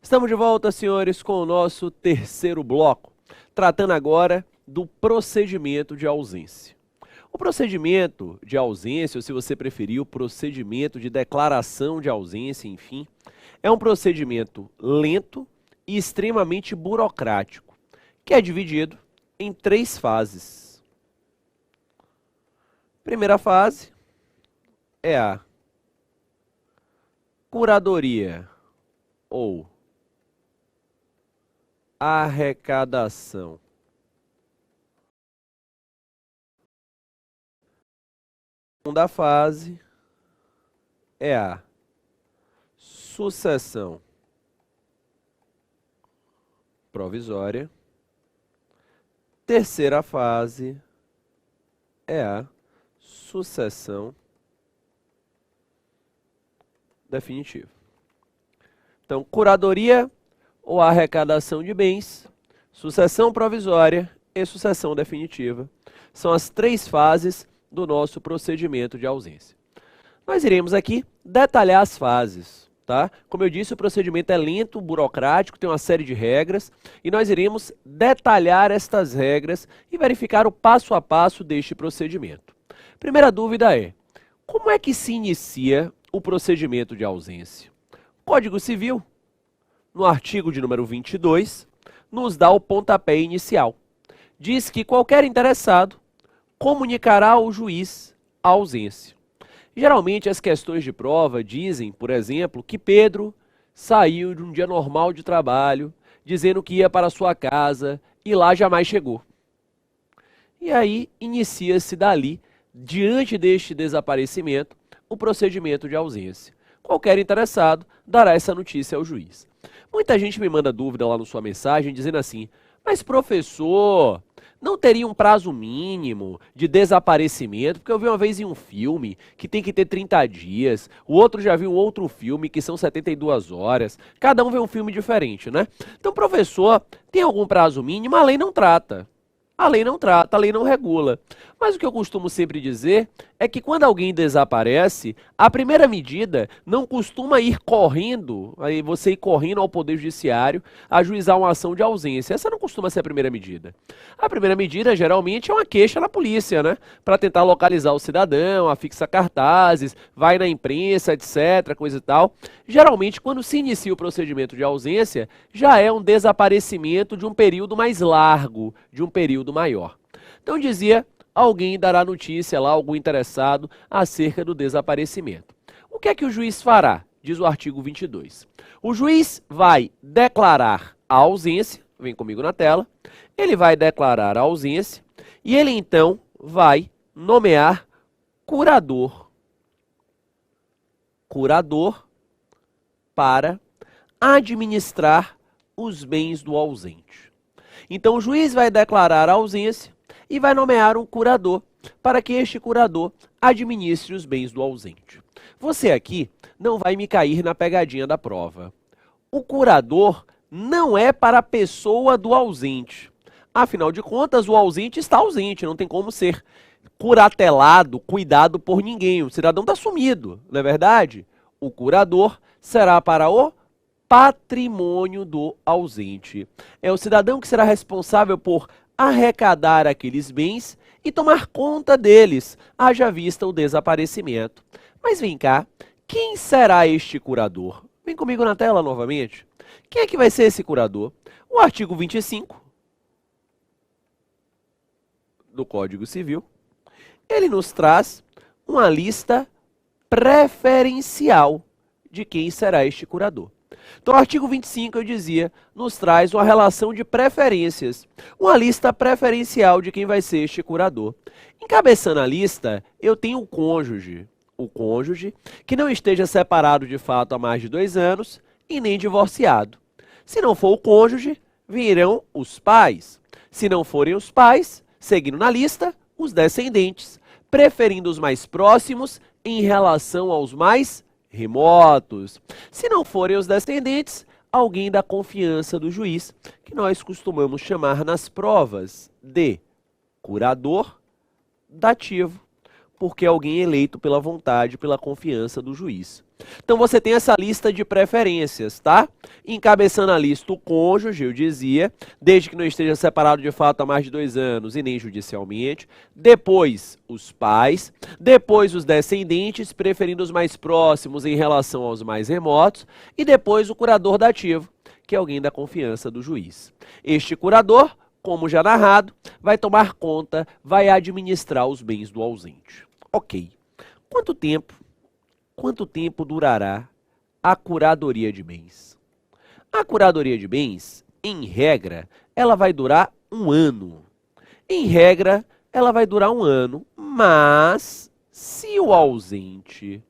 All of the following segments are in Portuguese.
Estamos de volta, senhores, com o nosso terceiro bloco, tratando agora do procedimento de ausência. O procedimento de ausência, ou se você preferir, o procedimento de declaração de ausência, enfim, é um procedimento lento e extremamente burocrático, que é dividido em 3 fases. Primeira fase é a curadoria ou arrecadação. A segunda fase é a sucessão provisória. Terceira fase é a sucessão definitiva. Então, curadoria ou arrecadação de bens, sucessão provisória e sucessão definitiva são as 3 fases do nosso procedimento de ausência. Nós iremos aqui detalhar as fases, tá? Como eu disse, o procedimento é lento, burocrático, tem uma série de regras e nós iremos detalhar estas regras e verificar o passo a passo deste procedimento. Primeira dúvida é: como é que se inicia o procedimento de ausência? Código Civil, no artigo de número 22, nos dá o pontapé inicial. Diz que qualquer interessado comunicará ao juiz a ausência. Geralmente as questões de prova dizem, por exemplo, que Pedro saiu de um dia normal de trabalho, dizendo que ia para sua casa e lá jamais chegou. E aí inicia-se dali, diante deste desaparecimento, o procedimento de ausência. Qualquer interessado dará essa notícia ao juiz. Muita gente me manda dúvida lá na sua mensagem dizendo assim: mas professor, não teria um prazo mínimo de desaparecimento? Porque eu vi uma vez em um filme que tem que ter 30 dias, o outro já viu um outro filme que são 72 horas, cada um vê um filme diferente, né? Então, professor, tem algum prazo mínimo? A lei não trata. A lei não trata, a lei não regula. Mas o que eu costumo sempre dizer é que quando alguém desaparece, a primeira medida não costuma ir correndo, aí você ir correndo ao Poder Judiciário, ajuizar uma ação de ausência. Essa não costuma ser a primeira medida. A primeira medida, geralmente, é uma queixa na polícia, né? Para tentar localizar o cidadão, afixa cartazes, vai na imprensa, etc., coisa e tal. Geralmente, quando se inicia o procedimento de ausência, já é um desaparecimento de um período mais largo, de um período maior. Então dizia, alguém dará notícia lá, algum interessado, acerca do desaparecimento. O que é que o juiz fará? Diz o artigo 22. O juiz vai declarar a ausência, vem comigo na tela, ele vai declarar a ausência e ele então vai nomear curador. Curador para administrar os bens do ausente. Então o juiz vai declarar a ausência e vai nomear um curador para que este curador administre os bens do ausente. Você aqui não vai me cair na pegadinha da prova. O curador não é para a pessoa do ausente. Afinal de contas, o ausente está ausente, não tem como ser curatelado, cuidado por ninguém. O cidadão está sumido, não é verdade? O curador será para o patrimônio do ausente. É o cidadão que será responsável por arrecadar aqueles bens e tomar conta deles, haja vista o desaparecimento. Mas vem cá, quem será este curador? Vem comigo na tela novamente. Quem é que vai ser esse curador? O artigo 25 do Código Civil, ele nos traz uma lista preferencial de quem será este curador. Então, o artigo 25, eu dizia, nos traz uma relação de preferências, uma lista preferencial de quem vai ser este curador. Encabeçando a lista, eu tenho o cônjuge que não esteja separado de fato há mais de 2 anos e nem divorciado. Se não for o cônjuge, virão os pais. Se não forem os pais, seguindo na lista, os descendentes, preferindo os mais próximos em relação aos mais remotos. Se não forem os descendentes, alguém da confiança do juiz, que nós costumamos chamar nas provas de curador dativo, porque é alguém eleito pela vontade, pela confiança do juiz. Então você tem essa lista de preferências, tá? Encabeçando a lista o cônjuge, eu dizia, desde que não esteja separado de fato há mais de 2 anos e nem judicialmente. Depois, os pais. Depois, os descendentes, preferindo os mais próximos em relação aos mais remotos. E depois, o curador dativo, que é alguém da confiança do juiz. Este curador, como já narrado, vai tomar conta, vai administrar os bens do ausente. Ok. Quanto tempo durará a curadoria de bens? A curadoria de bens, em regra, ela vai durar 1 ano. Em regra, ela vai durar 1 ano, mas se o ausente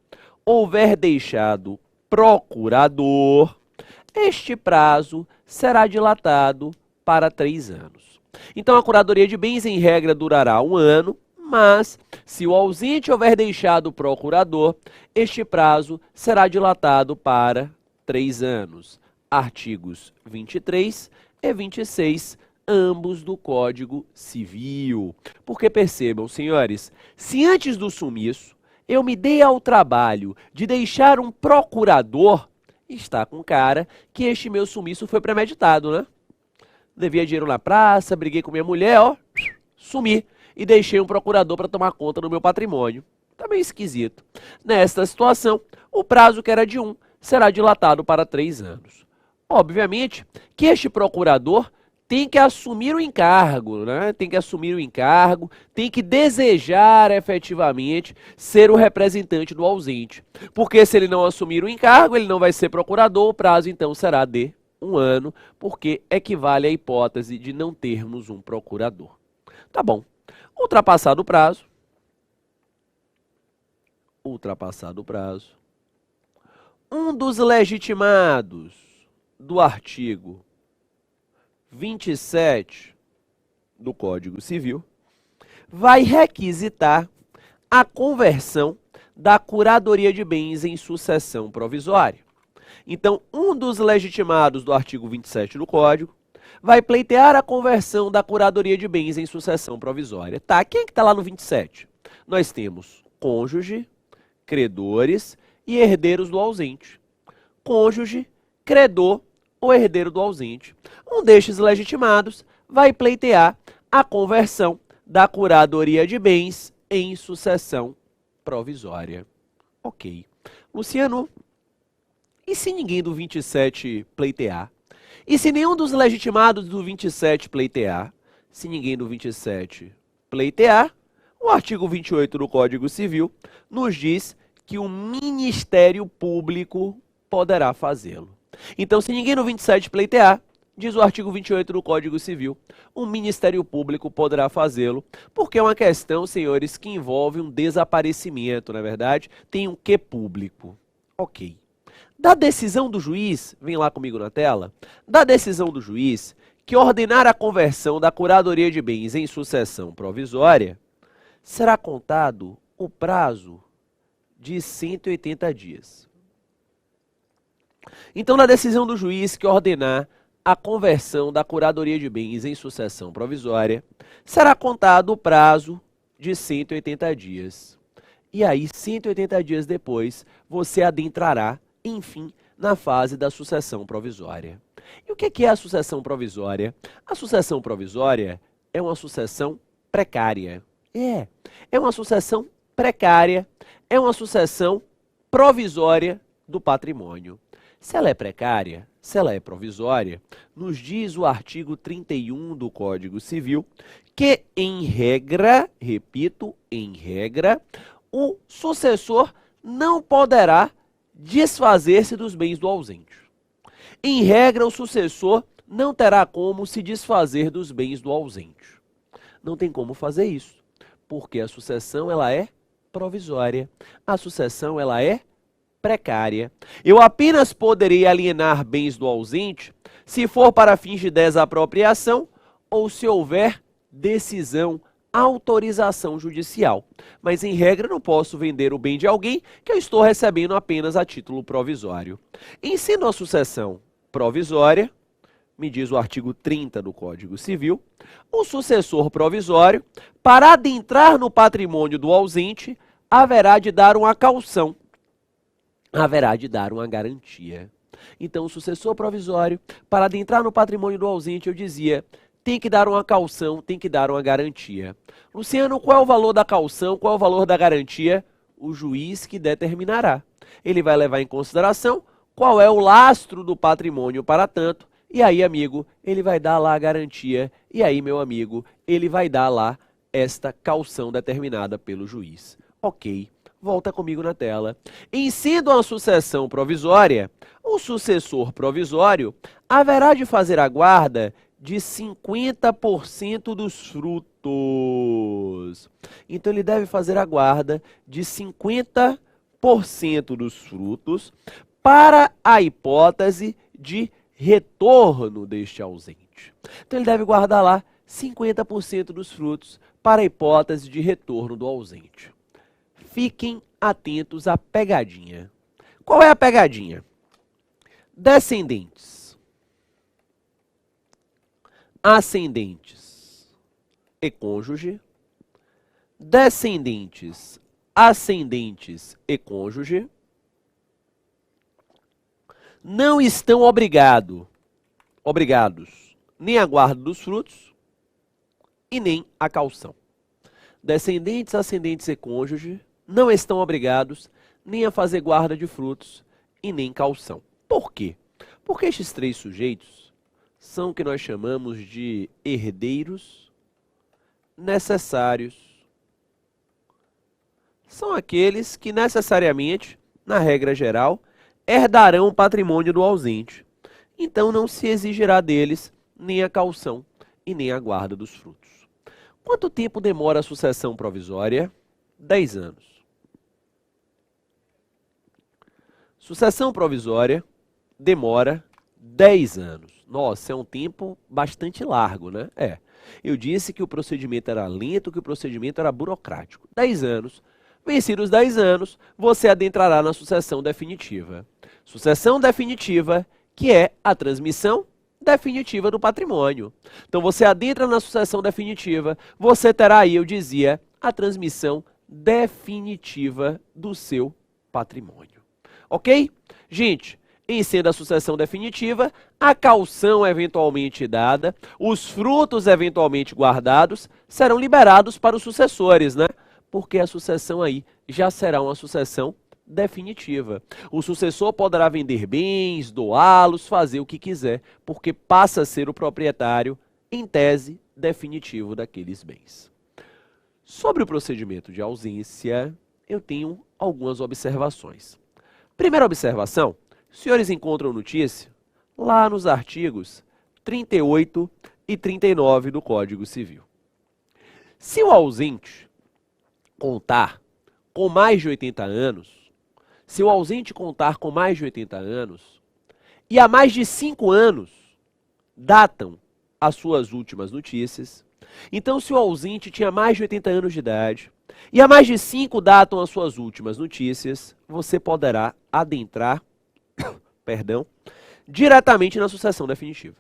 houver deixado procurador, este prazo será dilatado para 3 anos. Então, a curadoria de bens, em regra, durará 1 ano, mas, se o ausente houver deixado o procurador, este prazo será dilatado para 3 anos. Artigos 23 e 26, ambos do Código Civil. Porque percebam, senhores, se antes do sumiço eu me dei ao trabalho de deixar um procurador, está com cara que este meu sumiço foi premeditado, né? Devia dinheiro na praça, briguei com minha mulher, ó, sumi. E deixei um procurador para tomar conta do meu patrimônio. Tá meio esquisito. Nesta situação, o prazo que era de 1 será dilatado para 3 anos. Obviamente que este procurador tem que assumir o encargo, né? Tem que assumir o encargo, tem que desejar efetivamente ser o representante do ausente. Porque se ele não assumir o encargo, ele não vai ser procurador, o prazo então será de 1 ano, porque equivale à hipótese de não termos um procurador. Tá bom. Ultrapassado o prazo, um dos legitimados do artigo 27 do Código Civil vai requisitar a conversão da curadoria de bens em sucessão provisória. Então, um dos legitimados do artigo 27 do Código vai pleitear a conversão da curadoria de bens em sucessão provisória. Tá, quem é que está lá no 27? Nós temos cônjuge, credores e herdeiros do ausente. Cônjuge, credor ou herdeiro do ausente. Um destes legitimados vai pleitear a conversão da curadoria de bens em sucessão provisória. Ok. Luciano, e se ninguém do 27 pleitear? E se nenhum dos legitimados do 27 pleitear? Se ninguém do 27 pleitear, o artigo 28 do Código Civil nos diz que o Ministério Público poderá fazê-lo. Então, se ninguém do 27 pleitear, diz o artigo 28 do Código Civil, o Ministério Público poderá fazê-lo, porque é uma questão, senhores, que envolve um desaparecimento, na verdade, tem um quê público. Ok. Da decisão do juiz, vem lá comigo na tela, da decisão do juiz que ordenar a conversão da curadoria de bens em sucessão provisória, será contado o prazo de 180 dias. Então, na decisão do juiz que ordenar a conversão da curadoria de bens em sucessão provisória, será contado o prazo de 180 dias. E aí, 180 dias depois, você adentrará, enfim, na fase da sucessão provisória. E o que é a sucessão provisória? A sucessão provisória é uma sucessão precária. É uma sucessão precária, é uma sucessão provisória do patrimônio. Se ela é precária, se ela é provisória, nos diz o artigo 31 do Código Civil que, em regra, repito, em regra, o sucessor não poderá desfazer-se dos bens do ausente. Em regra, o sucessor não terá como se desfazer dos bens do ausente. Não tem como fazer isso, porque a sucessão ela é provisória, a sucessão ela é precária. Eu apenas poderei alienar bens do ausente se for para fins de desapropriação ou se houver decisão, autorização judicial. Mas, em regra, não posso vender o bem de alguém que eu estou recebendo apenas a título provisório. Em sendo a sucessão provisória, me diz o artigo 30 do Código Civil, o sucessor provisório, para adentrar no patrimônio do ausente, haverá de dar uma caução. haverá de dar uma garantia. Então, o sucessor provisório, para adentrar no patrimônio do ausente, eu dizia, tem que dar uma caução, tem que dar uma garantia. Luciano, qual é o valor da caução, qual é o valor da garantia? O juiz que determinará. Ele vai levar em consideração qual é o lastro do patrimônio para tanto, e aí, amigo, ele vai dar lá a garantia, e aí, meu amigo, ele vai dar lá esta caução determinada pelo juiz. Ok, volta comigo na tela. Em sendo uma sucessão provisória, o sucessor provisório haverá de fazer a guarda de 50% dos frutos. Então, ele deve fazer a guarda de 50% dos frutos para a hipótese de retorno deste ausente. Então, ele deve guardar lá 50% dos frutos para a hipótese de retorno do ausente. Fiquem atentos à pegadinha. Qual é a pegadinha? Descendentes, ascendentes e cônjuge, descendentes, ascendentes e cônjuge, não estão obrigados nem à guarda dos frutos e nem à caução. Descendentes, ascendentes e cônjuge não estão obrigados nem a fazer guarda de frutos e nem caução. Por quê? Porque estes três sujeitos são o que nós chamamos de herdeiros necessários. São aqueles que necessariamente, na regra geral, herdarão o patrimônio do ausente. Então não se exigirá deles nem a caução e nem a guarda dos frutos. Quanto tempo demora a sucessão provisória? 10 anos. Sucessão provisória demora 10 anos. Nossa, é um tempo bastante largo, né? Eu disse que o procedimento era lento, que o procedimento era burocrático. 10 anos. Vencidos os 10 anos, você adentrará na sucessão definitiva. Sucessão definitiva, que é a transmissão definitiva do patrimônio. Então, você adentra na sucessão definitiva, você terá aí, eu dizia, a transmissão definitiva do seu patrimônio. Ok? Gente, em sendo a sucessão definitiva, a caução eventualmente dada, os frutos eventualmente guardados, serão liberados para os sucessores, né? Porque a sucessão aí já será uma sucessão definitiva. O sucessor poderá vender bens, doá-los, fazer o que quiser, porque passa a ser o proprietário, em tese, definitivo daqueles bens. Sobre o procedimento de ausência, eu tenho algumas observações. Primeira observação, os senhores encontram notícia lá nos artigos 38 e 39 do Código Civil. Se o ausente contar com mais de 80 anos, se o ausente contar com mais de 80 anos, e há mais de 5 anos datam as suas últimas notícias, então se o ausente tinha mais de 80 anos de idade, e há mais de 5 datam as suas últimas notícias, você poderá adentrar, diretamente na sucessão definitiva.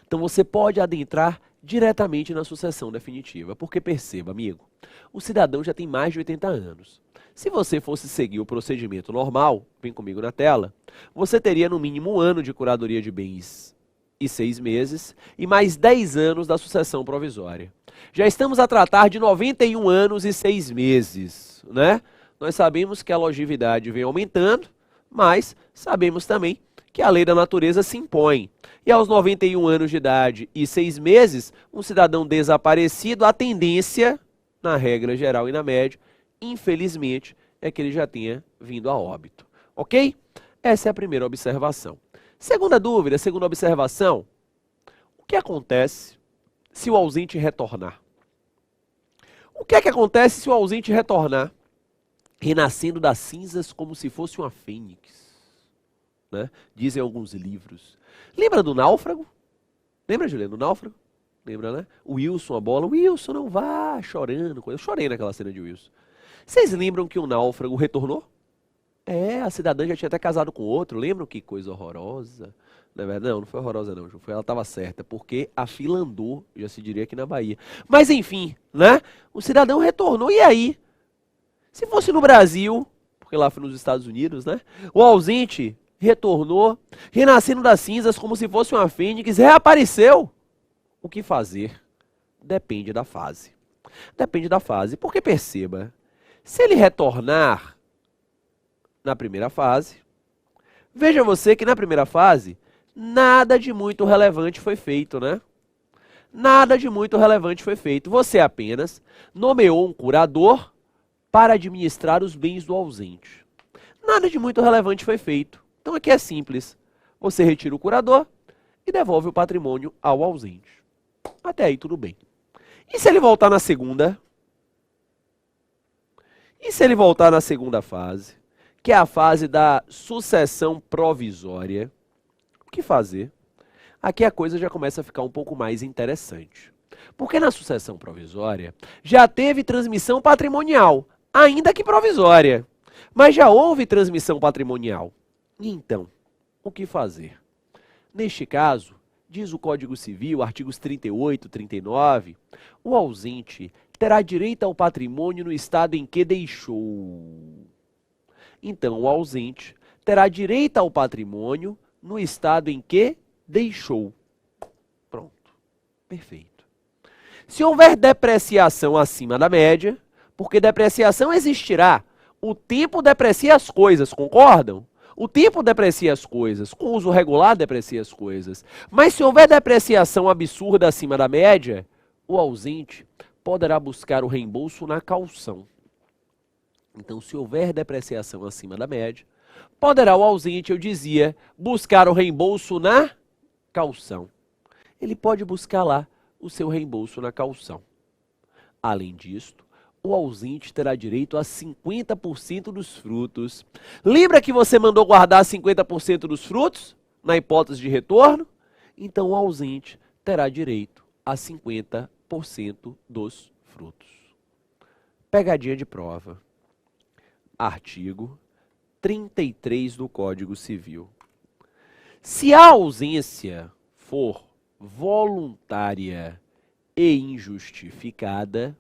Então você pode adentrar diretamente na sucessão definitiva, porque perceba, amigo, o cidadão já tem mais de 80 anos. Se você fosse seguir o procedimento normal, vem comigo na tela, você teria no mínimo 1 ano de curadoria de bens e 6 meses, e mais 10 anos da sucessão provisória. Já estamos a tratar de 91 anos e 6 meses, né? Nós sabemos que a longevidade vem aumentando, mas sabemos também que a lei da natureza se impõe. E aos 91 anos de idade e 6 meses, um cidadão desaparecido, a tendência, na regra geral e na média, infelizmente, é que ele já tenha vindo a óbito. Ok? Essa é a primeira observação. Segunda dúvida, segunda observação, o que acontece se o ausente retornar? O que é que acontece se o ausente retornar? Renascendo das cinzas como se fosse uma fênix, né? Dizem alguns livros. Lembra do náufrago? Lembra, Juliano, do náufrago? Lembra, né? O Wilson, a bola. Wilson, não vá, chorando. Eu chorei naquela cena de Wilson. Vocês lembram que o náufrago retornou? A cidadã já tinha até casado com outro. Lembram que coisa horrorosa? Não é verdade? Não, não foi horrorosa não, Ju. Ela estava certa, porque a fila andou, já se diria aqui na Bahia. Mas enfim, né? O cidadão retornou. E aí? Se fosse no Brasil, porque porque lá foi nos Estados Unidos, né? O ausente retornou, renascendo das cinzas como se fosse uma fênix, reapareceu. O que fazer? Depende da fase. Depende da fase, porque perceba, se ele retornar na primeira fase, veja você que na primeira fase, nada de muito relevante foi feito, né? Nada de muito relevante foi feito. Você apenas nomeou um curador para administrar os bens do ausente. Nada de muito relevante foi feito. Então aqui é simples. Você retira o curador e devolve o patrimônio ao ausente. Até aí tudo bem. E se ele voltar na segunda? E se ele voltar na segunda fase, que é a fase da sucessão provisória? O que fazer? Aqui a coisa já começa a ficar um pouco mais interessante. Porque na sucessão provisória já teve transmissão patrimonial, ainda que provisória. Mas já houve transmissão patrimonial. Então, o que fazer? Neste caso, diz o Código Civil, artigos 38, 39, o ausente terá direito ao patrimônio no estado em que deixou. Então, o ausente terá direito ao patrimônio no estado em que deixou. Pronto. Perfeito. Se houver depreciação acima da média, porque depreciação existirá, o tempo deprecia as coisas, concordam? O tempo deprecia as coisas, com uso regular deprecia as coisas. Mas se houver depreciação absurda acima da média, o ausente poderá buscar o reembolso na caução. Então, se houver depreciação acima da média, poderá o ausente, eu dizia, buscar o reembolso na caução. Ele pode buscar lá o seu reembolso na caução. Além disto, o ausente terá direito a 50% dos frutos. Lembra que você mandou guardar 50% dos frutos na hipótese de retorno? Então, o ausente terá direito a 50% dos frutos. Pegadinha de prova. Artigo 33 do Código Civil. Se a ausência for voluntária e injustificada,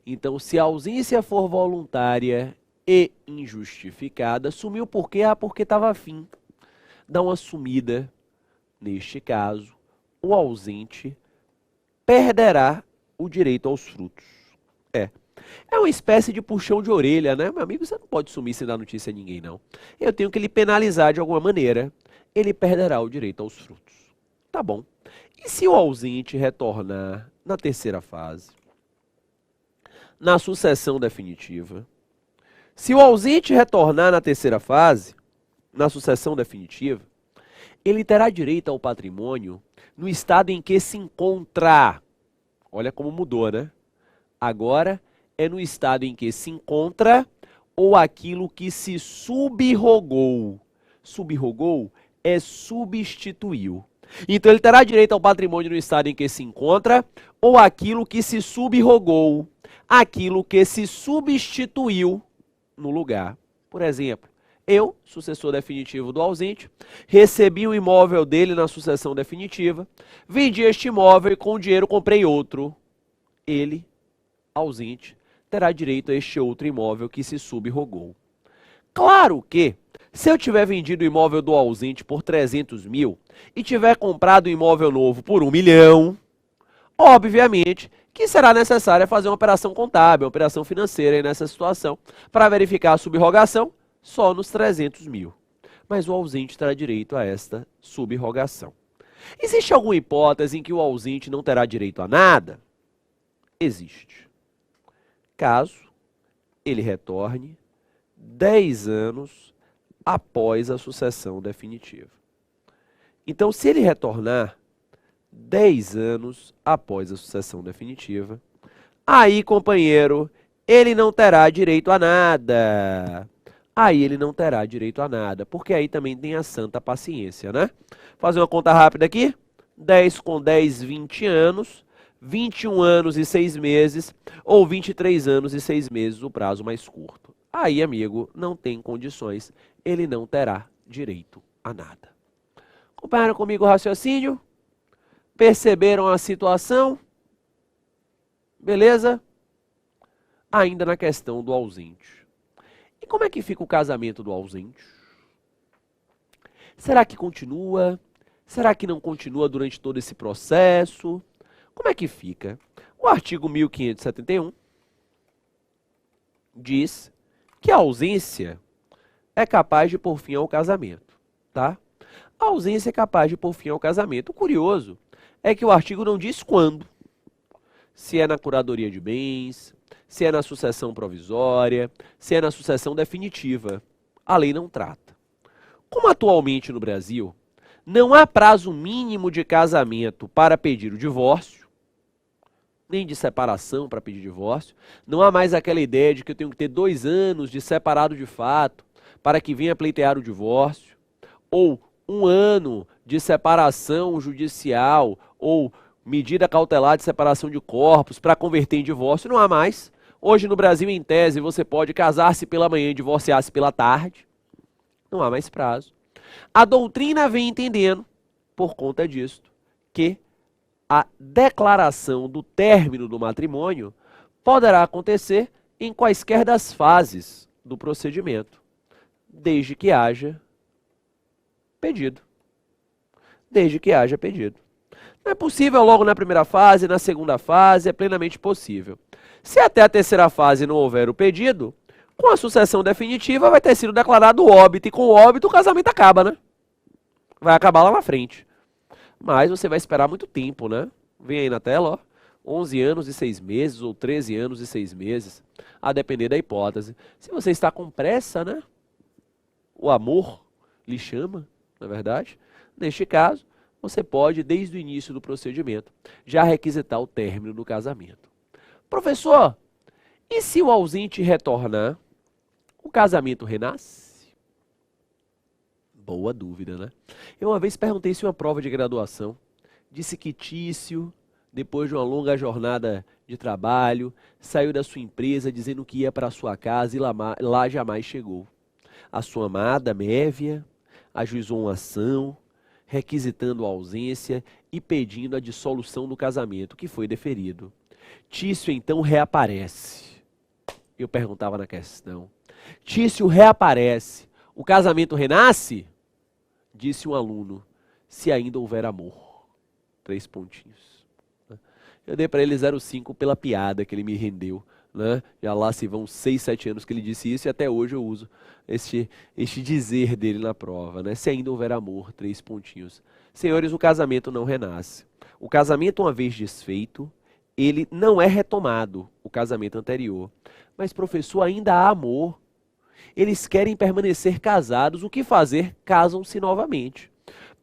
então se a ausência for voluntária e injustificada, sumiu por quê? Porque estava afim. Dá uma sumida. Neste caso, o ausente perderá o direito aos frutos. É uma espécie de puxão de orelha, né? Meu amigo, você não pode sumir sem dar notícia a ninguém, não. Eu tenho que lhe penalizar de alguma maneira. Ele perderá o direito aos frutos. Tá bom. E se o ausente retornar na terceira fase? Na sucessão definitiva? Se o ausente retornar na terceira fase, na sucessão definitiva, ele terá direito ao patrimônio no estado em que se encontra. Olha como mudou, né? Agora é no estado em que se encontra ou aquilo que se subrogou. Subrogou é substituiu. Então ele terá direito ao patrimônio no estado em que se encontra ou aquilo que se subrogou, aquilo que se substituiu no lugar. Por exemplo, eu, sucessor definitivo do ausente, recebi o imóvel dele na sucessão definitiva, vendi este imóvel e com o dinheiro comprei outro. Ele, ausente, terá direito a este outro imóvel que se subrogou. Claro que, se eu tiver vendido o imóvel do ausente por 300 mil e tiver comprado um imóvel novo por 1 milhão, obviamente que será necessário fazer uma operação contábil, uma operação financeira aí nessa situação, para verificar a subrogação só nos 300 mil. Mas o ausente terá direito a esta subrogação. Existe alguma hipótese em que o ausente não terá direito a nada? Existe. Caso ele retorne 10 anos após a sucessão definitiva. Então, se ele retornar 10 anos após a sucessão definitiva, aí, companheiro, ele não terá direito a nada. Aí ele não terá direito a nada, porque aí também tem a santa paciência, né? Fazer uma conta rápida aqui. 10 com 10, 20 anos. 21 anos e 6 meses, ou 23 anos e 6 meses, o prazo mais curto. Aí, amigo, não tem condições, ele não terá direito a nada. Acompanharam comigo o raciocínio? Perceberam a situação? Beleza? Ainda na questão do ausente. E E como é que fica o casamento do ausente? Será que continua? Será que não continua durante todo esse processo? Como é que fica? O artigo 1571 diz que a ausência é capaz de pôr fim ao casamento, tá? A ausência é capaz de pôr fim ao casamento. O curioso é que o artigo não diz quando. Se é na curadoria de bens, se é na sucessão provisória, se é na sucessão definitiva. A lei não trata. Como atualmente no Brasil não há prazo mínimo de casamento para pedir o divórcio, nem de separação para pedir divórcio, não há mais aquela ideia de que eu tenho que ter 2 anos de separado de fato para que venha pleitear o divórcio, ou 1 ano de separação judicial, ou medida cautelar de separação de corpos para converter em divórcio, não há mais. Hoje no Brasil, em tese, você pode casar-se pela manhã e divorciar-se pela tarde. Não há mais prazo. A doutrina vem entendendo, por conta disso, que a declaração do término do matrimônio poderá acontecer em quaisquer das fases do procedimento, desde que haja pedido. Desde que haja pedido. Não é possível logo na primeira fase, na segunda fase, é plenamente possível. Se até a terceira fase não houver o pedido, com a sucessão definitiva vai ter sido declarado o óbito, e com o óbito o casamento acaba, né? Vai acabar lá na frente. Mas você vai esperar muito tempo, né? Vem aí na tela, ó. 11 anos e 6 meses ou 13 anos e 6 meses, a depender da hipótese. Se você está com pressa, né? O amor lhe chama, na verdade. Neste caso, você pode, desde o início do procedimento, já requisitar o término do casamento. Professor, e se o ausente retornar, o casamento renasce? Boa dúvida, né? Eu uma vez perguntei isso em uma prova de graduação. Disse que Tício, depois de uma longa jornada de trabalho, saiu da sua empresa dizendo que ia para a sua casa e lá jamais chegou. A sua amada, Mévia, ajuizou uma ação, requisitando a ausência e pedindo a dissolução do casamento, que foi deferido. Tício então reaparece. Eu perguntava na questão. Tício reaparece. O casamento renasce? Disse um aluno, se ainda houver amor. 3 pontinhos. Eu dei para ele 0,5 pela piada que ele me rendeu. Né? Já lá se vão 6, 7 anos que ele disse isso e até hoje eu uso este dizer dele na prova. Né? Se ainda houver amor, 3 pontinhos. Senhores, o casamento não renasce. O casamento, uma vez desfeito, ele não é retomado, o casamento anterior. Mas, professor, ainda há amor. Eles querem permanecer casados. O que fazer? Casam-se novamente.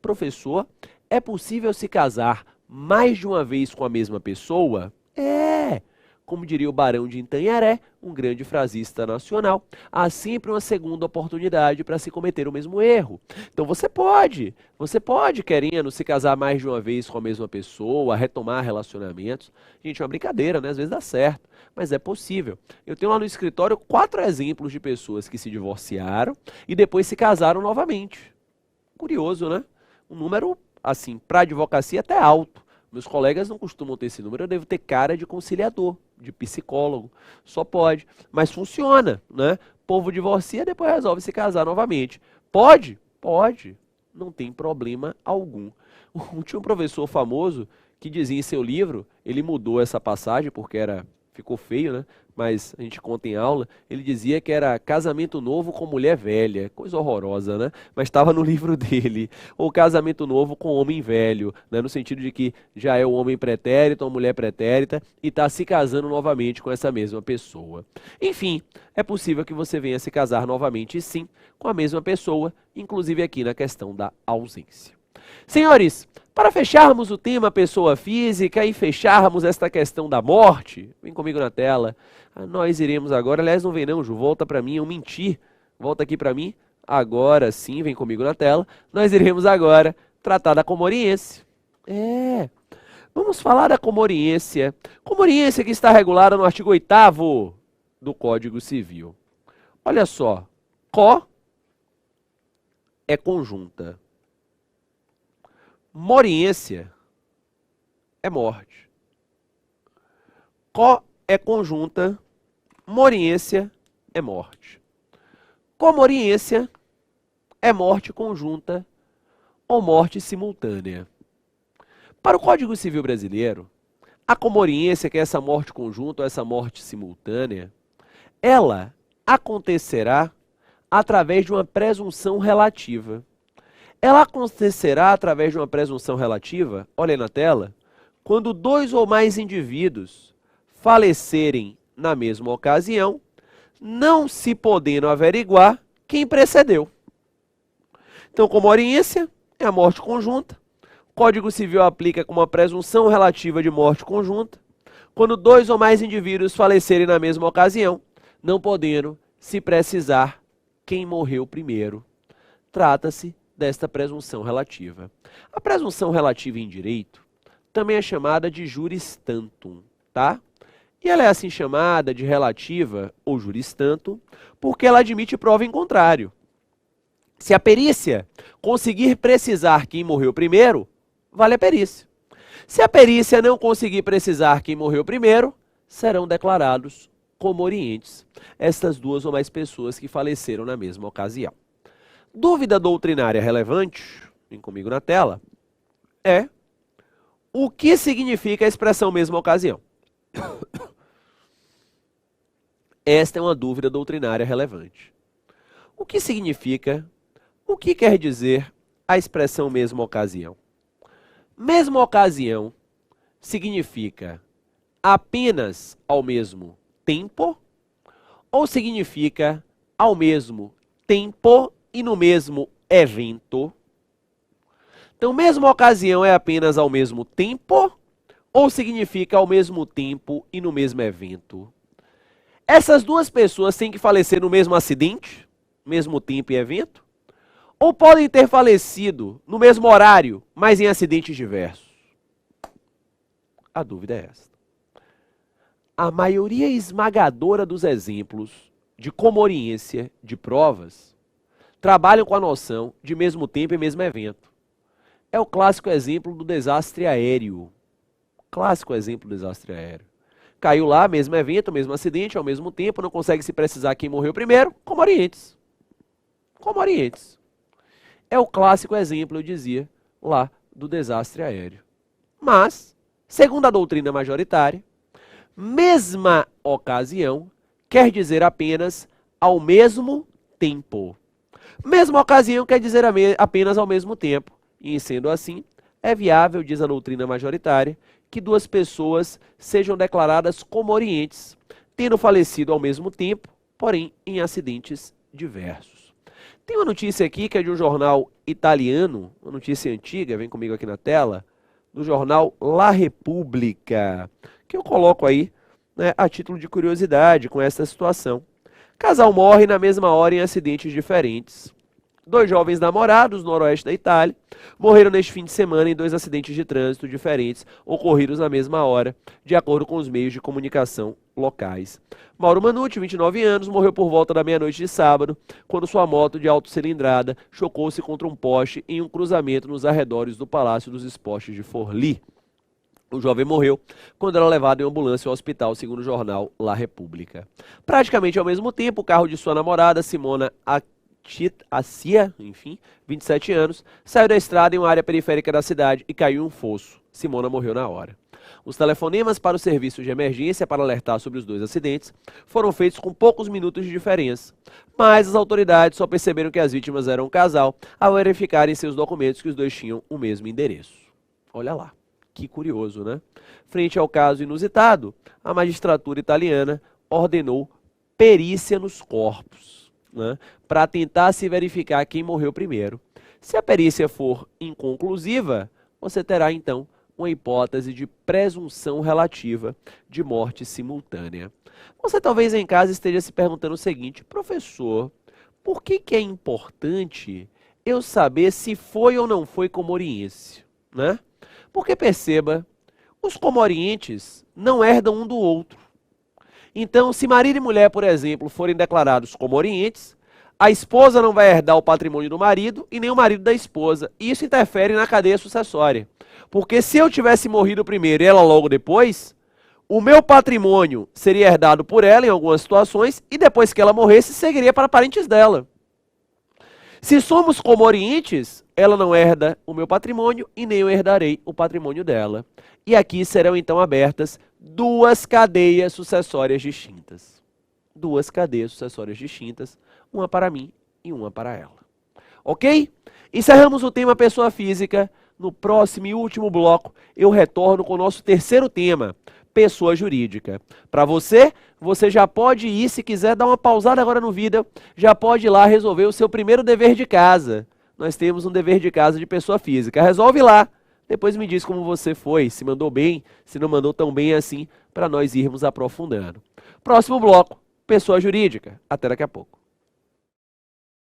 Professor, é possível se casar mais de uma vez com a mesma pessoa? É! Como diria o Barão de Itanharé, um grande frasista nacional, há sempre uma segunda oportunidade para se cometer o mesmo erro. Então você pode, querendo se casar mais de uma vez com a mesma pessoa, retomar relacionamentos. Gente, é uma brincadeira, né? Às vezes dá certo, mas é possível. Eu tenho lá no escritório 4 exemplos de pessoas que se divorciaram e depois se casaram novamente. Curioso, né? Um número, assim, para a advocacia até alto. Meus colegas não costumam ter esse número, eu devo ter cara de conciliador, de psicólogo. Só pode. Mas funciona, né? O povo divorcia, depois resolve se casar novamente. Pode? Pode. Não tem problema algum. Tinha um professor famoso que dizia em seu livro, ele mudou essa passagem porque ficou feio, né? Mas a gente conta em aula, ele dizia que era casamento novo com mulher velha, coisa horrorosa, né? Mas estava no livro dele. Ou casamento novo com homem velho, né? No sentido de que já é o homem pretérito, a mulher pretérita, e está se casando novamente com essa mesma pessoa. Enfim, é possível que você venha se casar novamente, sim, com a mesma pessoa, inclusive aqui na questão da ausência. Senhores, para fecharmos o tema pessoa física e fecharmos esta questão da morte, vem comigo na tela, nós iremos agora, aliás não vem não, Ju, volta para mim, eu menti, volta aqui para mim, agora sim, vem comigo na tela, nós iremos agora tratar da comoriência. Vamos falar da comoriência, comoriência que está regulada no artigo 8º do Código Civil. Olha só, có é conjunta. Moriência é morte. Có é conjunta, moriência é morte. Comoriência é morte conjunta ou morte simultânea. Para o Código Civil Brasileiro, a comoriência, que é essa morte conjunta ou essa morte simultânea, ela acontecerá através de uma presunção relativa. Ela acontecerá através de uma presunção relativa, olha aí na tela, quando dois ou mais indivíduos falecerem na mesma ocasião, não se podendo averiguar quem precedeu. Então, comoriência é a morte conjunta. O Código Civil aplica com uma presunção relativa de morte conjunta, quando dois ou mais indivíduos falecerem na mesma ocasião, não podendo se precisar quem morreu primeiro. Trata-se desta presunção relativa. A presunção relativa em direito também é chamada de juris tantum, tá? E ela é assim chamada de relativa ou juris tantum porque ela admite prova em contrário. Se a perícia conseguir precisar quem morreu primeiro, vale a perícia. Se a perícia não conseguir precisar quem morreu primeiro, serão declarados comorientes estas duas ou mais pessoas que faleceram na mesma ocasião. Dúvida doutrinária relevante, vem comigo na tela, é o que significa a expressão mesma ocasião. Esta é uma dúvida doutrinária relevante. O que significa, o que quer dizer a expressão mesma ocasião? Mesma ocasião significa apenas ao mesmo tempo ou significa ao mesmo tempo e no mesmo evento? Então, mesma ocasião é apenas ao mesmo tempo ou significa ao mesmo tempo e no mesmo evento? Essas duas pessoas têm que falecer no mesmo acidente, mesmo tempo e evento? Ou podem ter falecido no mesmo horário, mas em acidentes diversos? A dúvida é esta. A maioria esmagadora dos exemplos de comoriência de provas trabalham com a noção de mesmo tempo e mesmo evento. É o clássico exemplo do desastre aéreo. Clássico exemplo do desastre aéreo. Caiu lá, mesmo evento, mesmo acidente, ao mesmo tempo, não consegue se precisar quem morreu primeiro, comorientes. Comorientes. É o clássico exemplo, eu dizia, lá do desastre aéreo. Mas, segundo a doutrina majoritária, mesma ocasião quer dizer apenas ao mesmo tempo. Mesma ocasião quer dizer apenas ao mesmo tempo. E, sendo assim, é viável, diz a doutrina majoritária, que duas pessoas sejam declaradas comorientes, tendo falecido ao mesmo tempo, porém em acidentes diversos. Tem uma notícia aqui que é de um jornal italiano, uma notícia antiga, vem comigo aqui na tela, do jornal La Repubblica, que eu coloco aí, né, a título de curiosidade com essa situação. Casal morre na mesma hora em acidentes diferentes. Dois jovens namorados no noroeste da Itália morreram neste fim de semana em dois acidentes de trânsito diferentes ocorridos na mesma hora, de acordo com os meios de comunicação locais. Mauro Manucci, 29 anos, morreu por volta da meia-noite de sábado, quando sua moto de autocilindrada chocou-se contra um poste em um cruzamento nos arredores do Palácio dos Esportes de Forlì. O jovem morreu quando era levado em ambulância ao hospital, segundo o jornal La Repubblica. Praticamente ao mesmo tempo, o carro de sua namorada, Simona Assia, 27 anos, saiu da estrada em uma área periférica da cidade e caiu em um fosso. Simona morreu na hora. Os telefonemas para o serviço de emergência para alertar sobre os dois acidentes foram feitos com poucos minutos de diferença, mas as autoridades só perceberam que as vítimas eram um casal ao verificarem em seus documentos que os dois tinham o mesmo endereço. Olha lá, que curioso, né? Frente ao caso inusitado, a magistratura italiana ordenou perícia nos corpos, né, para tentar se verificar quem morreu primeiro. Se a perícia for inconclusiva, você terá então uma hipótese de presunção relativa de morte simultânea. Você talvez em casa esteja se perguntando o seguinte: professor, por que é importante eu saber se foi ou não foi comoriense, né? Porque perceba, os comorientes não herdam um do outro. Então, se marido e mulher, por exemplo, forem declarados comorientes, a esposa não vai herdar o patrimônio do marido e nem o marido da esposa. E isso interfere na cadeia sucessória. Porque se eu tivesse morrido primeiro e ela logo depois, o meu patrimônio seria herdado por ela em algumas situações e depois que ela morresse, seguiria para parentes dela. Se somos comorientes, ela não herda o meu patrimônio e nem eu herdarei o patrimônio dela. E aqui serão então abertas duas cadeias sucessórias distintas. Duas cadeias sucessórias distintas, uma para mim e uma para ela. Ok? Encerramos o tema pessoa física. No próximo e último bloco, eu retorno com o nosso terceiro tema, pessoa jurídica. Para você, você já pode ir, se quiser dar uma pausada agora no vídeo, já pode ir lá resolver o seu primeiro dever de casa. Nós temos um dever de casa de pessoa física. Resolve lá. Depois me diz como você foi, se mandou bem, se não mandou tão bem assim, para nós irmos aprofundando. Próximo bloco, pessoa jurídica. Até daqui a pouco.